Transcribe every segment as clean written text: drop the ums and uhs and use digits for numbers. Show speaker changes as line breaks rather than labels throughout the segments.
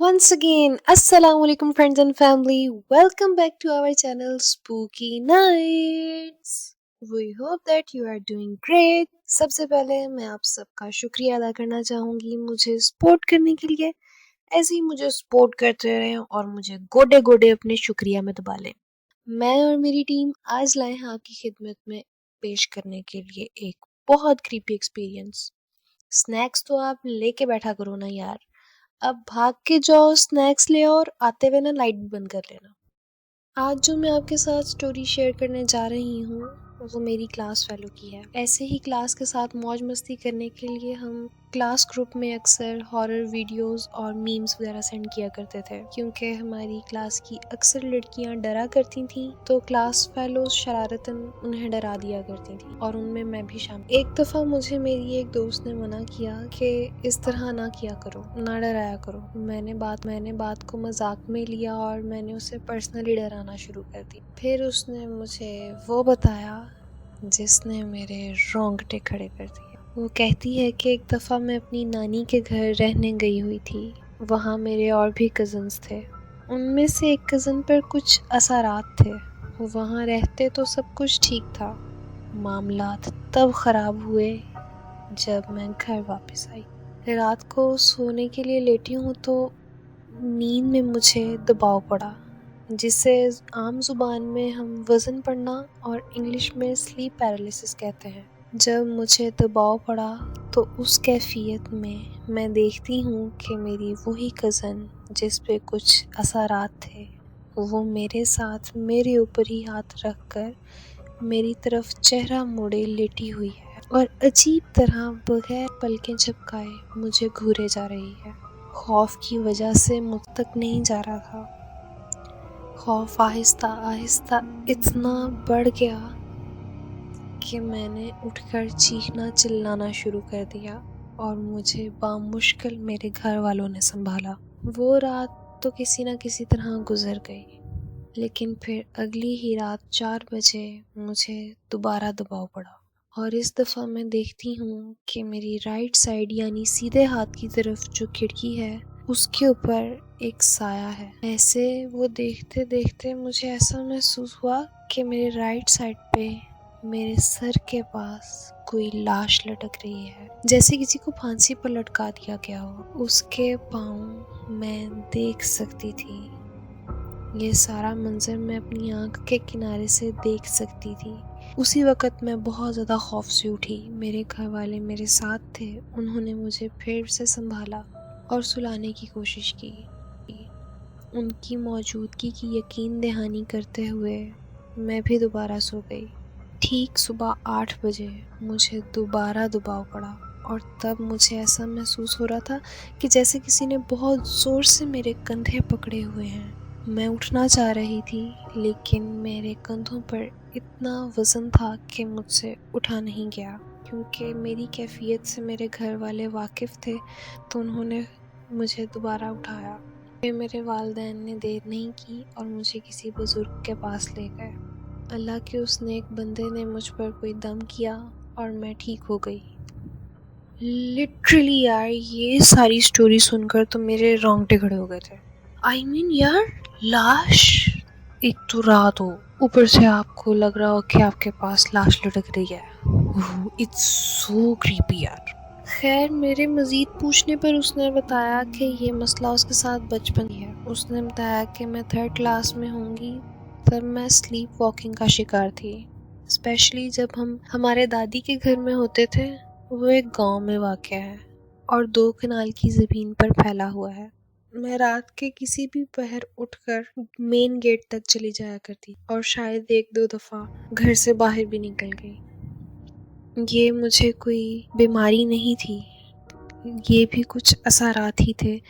Once again, Assalamu alaikum friends and family. Welcome back to our channel Spooky Nights. We hope that you are doing great. सबसे पहले मैं आप सबका शुक्रिया अदा करना चाहूँगी मुझे सपोर्ट करने के लिए। ऐसे ही मुझे सपोर्ट करते रहें और मुझे गोडे गोडे अपने शुक्रिया में दबा लें। मैं और मेरी टीम आज लाए हैं आपकी खिदमत में पेश करने के लिए एक बहुत क्रीपी एक्सपीरियंस। स्नैक्स तो आप लेके बैठा करो ना यार, अब भाग के जाओ स्नैक्स ले आओ और आते हुए ना लाइट भी बंद कर लेना। आज जो मैं आपके साथ स्टोरी शेयर करने जा रही हूँ वो मेरी क्लास फेलो की है। ऐसे ही क्लास के साथ मौज मस्ती करने के लिए हम क्लास ग्रुप में अक्सर हॉरर वीडियोस और मीम्स वगैरह सेंड किया करते थे, क्योंकि हमारी क्लास की अक्सर लड़कियां डरा करती थीं तो क्लास फेलोज शरारतन उन्हें डरा दिया करती थी और उनमें मैं भी शामिल। एक दफ़ा मुझे मेरी एक दोस्त ने मना किया कि इस तरह ना किया करो, ना डराया करो। मैंने बात को मजाक में लिया और मैंने उसे पर्सनली डराना शुरू कर दी। फिर उसने मुझे वो बताया जिसने मेरे रोंगटे खड़े कर दिए। वो कहती है कि एक दफ़ा मैं अपनी नानी के घर रहने गई हुई थी। वहाँ मेरे और भी कज़न्स थे। उनमें से एक कज़न पर कुछ असरात थे। वहाँ रहते तो सब कुछ ठीक था। मामलात तब ख़राब हुए जब मैं घर वापस आई। रात को सोने के लिए लेटी हूँ तो नींद में मुझे दबाव पड़ा, जिसे आम ज़ुबान में हम वज़न पड़ना और इंग्लिश में स्लीप पैरालिसिस कहते हैं। जब मुझे दबाव पड़ा तो उस कैफियत में मैं देखती हूँ कि मेरी वही कज़न जिस पे कुछ असरात थे वो मेरे साथ मेरे ऊपर ही हाथ रख कर मेरी तरफ चेहरा मोड़े लेटी हुई है और अजीब तरह बगैर पलकें झपकाए मुझे घूरे जा रही है। खौफ की वजह से मुझ तक नहीं जा रहा था। खौफ आहिस्ता आहिस्ता इतना बढ़ गया कि मैंने उठकर चीखना चिल्लाना शुरू कर दिया और मुझे बामुश्किल मेरे घर वालों ने संभाला। वो रात तो किसी न किसी तरह गुजर गई, लेकिन फिर अगली ही रात 4 बजे मुझे दोबारा दबाव पड़ा और इस दफ़ा मैं देखती हूँ कि मेरी राइट साइड यानी सीधे हाथ की तरफ जो खिड़की है उसके ऊपर एक साया है। ऐसे वो देखते देखते मुझे ऐसा महसूस हुआ कि मेरे राइट साइड पे मेरे सर के पास कोई लाश लटक रही है, जैसे किसी को फांसी पर लटका दिया गया हो। उसके पाँव मैं देख सकती थी। ये सारा मंजर मैं अपनी आंख के किनारे से देख सकती थी। उसी वक़्त मैं बहुत ज़्यादा खौफ से उठी। मेरे घर वाले मेरे साथ थे। उन्होंने मुझे फिर से संभाला और सुलाने की कोशिश की। उनकी मौजूदगी की यकीन दहानी करते हुए मैं भी दोबारा सो गई। ठीक सुबह 8 बजे मुझे दोबारा दबाव पड़ा और तब मुझे ऐसा महसूस हो रहा था कि जैसे किसी ने बहुत ज़ोर से मेरे कंधे पकड़े हुए हैं। मैं उठना चाह रही थी, लेकिन मेरे कंधों पर इतना वज़न था कि मुझसे उठा नहीं गया। क्योंकि मेरी कैफियत से मेरे घर वाले वाकिफ़ थे तो उन्होंने मुझे दोबारा उठाया। फिर मेरे वालिदैन ने देर नहीं की और मुझे किसी बुज़ुर्ग के पास ले गए। अल्लाह के उस नेक बंदे ने मुझ पर कोई दम किया और मैं ठीक हो गई। लिटरली यार, ये सारी स्टोरी सुनकर तो मेरे रोंगटे खड़े हो गए थे। आई मीन यार, लाश, एक तो रात हो, ऊपर से आपको लग रहा हो कि आपके पास लाश लटक रही है। इट्स सो क्रीपी यार। खैर, मेरे मज़ीद पूछने पर उसने बताया कि ये मसला उसके साथ बचपन ही है। उसने बताया कि मैं 3rd क्लास में होंगी तब मैं स्लीप वॉकिंग का शिकार थी। स्पेशली जब हम हमारे दादी के घर में होते थे। वो एक गांव में वाक़या है और 2 कनाल की ज़मीन पर फैला हुआ है। मैं रात के किसी भी पहर उठकर मेन गेट तक चली जाया करती और शायद 1-2 दफ़ा घर से बाहर भी निकल गई। ये मुझे कोई बीमारी नहीं थी, ये भी कुछ असरात ही थे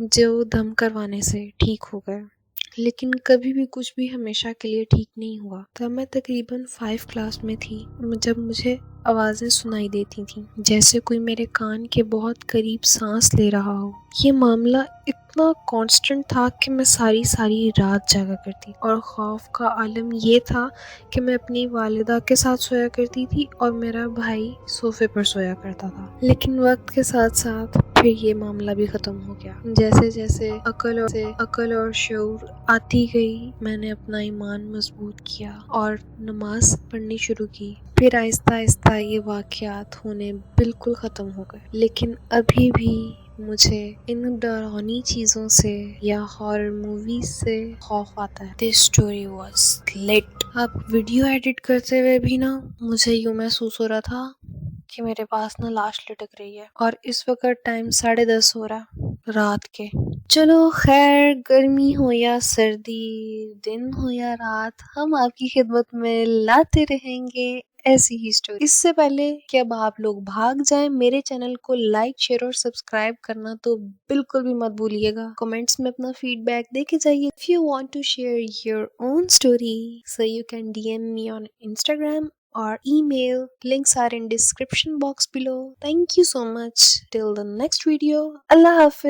जो दम करवाने से ठीक हो गए। लेकिन कभी भी कुछ भी हमेशा के लिए ठीक नहीं हुआ। तब मैं तकरीबन 5 क्लास में थी जब मुझे आवाज़ें सुनाई देती थीं, जैसे कोई मेरे कान के बहुत करीब सांस ले रहा हो। ये मामला इतना اتنا کانسٹنٹ تھا کہ میں ساری رات جاگا کرتی اور خوف کا عالم یہ تھا کہ میں اپنی والدہ کے ساتھ سویا کرتی تھی اور میرا بھائی صوفے پر سویا کرتا تھا. لیکن وقت کے ساتھ ساتھ پھر یہ معاملہ بھی ختم ہو گیا. جیسے جیسے عقل اور شعور آتی گئی میں نے اپنا ایمان مضبوط کیا اور نماز پڑھنی شروع کی. پھر آہستہ آہستہ یہ واقعات ہونے بالکل ختم ہو گئے. لیکن ابھی بھی مجھے ان ڈراؤنی چیزوں سے یا ہارر موویز سے خوف آتا ہے. This story was lit. اب ویڈیو ایڈٹ کرتے ہوئے بھی نا مجھے یوں محسوس ہو رہا تھا کہ میرے پاس نا لاش لٹک رہی ہے اور اس وقت ٹائم 10:30 ہو رہا رات کے. چلو خیر، گرمی ہو یا سردی، دن ہو یا رات، ہم آپ کی خدمت میں لاتے رہیں گے ایسی ہی اسٹوری. اس سے پہلے کہ اب آپ لوگ بھاگ جائیں، میرے چینل کو لائک، شیئر اور سبسکرائب کرنا تو بالکل بھی مت بھولیے گا. کمنٹس میں اپنا فیڈ بیک دے کے جائیے. If you want to share your own story, so you can DM me on Instagram or email. Links are in description box below. Thank you so much. Till the next video. Allah Hafiz.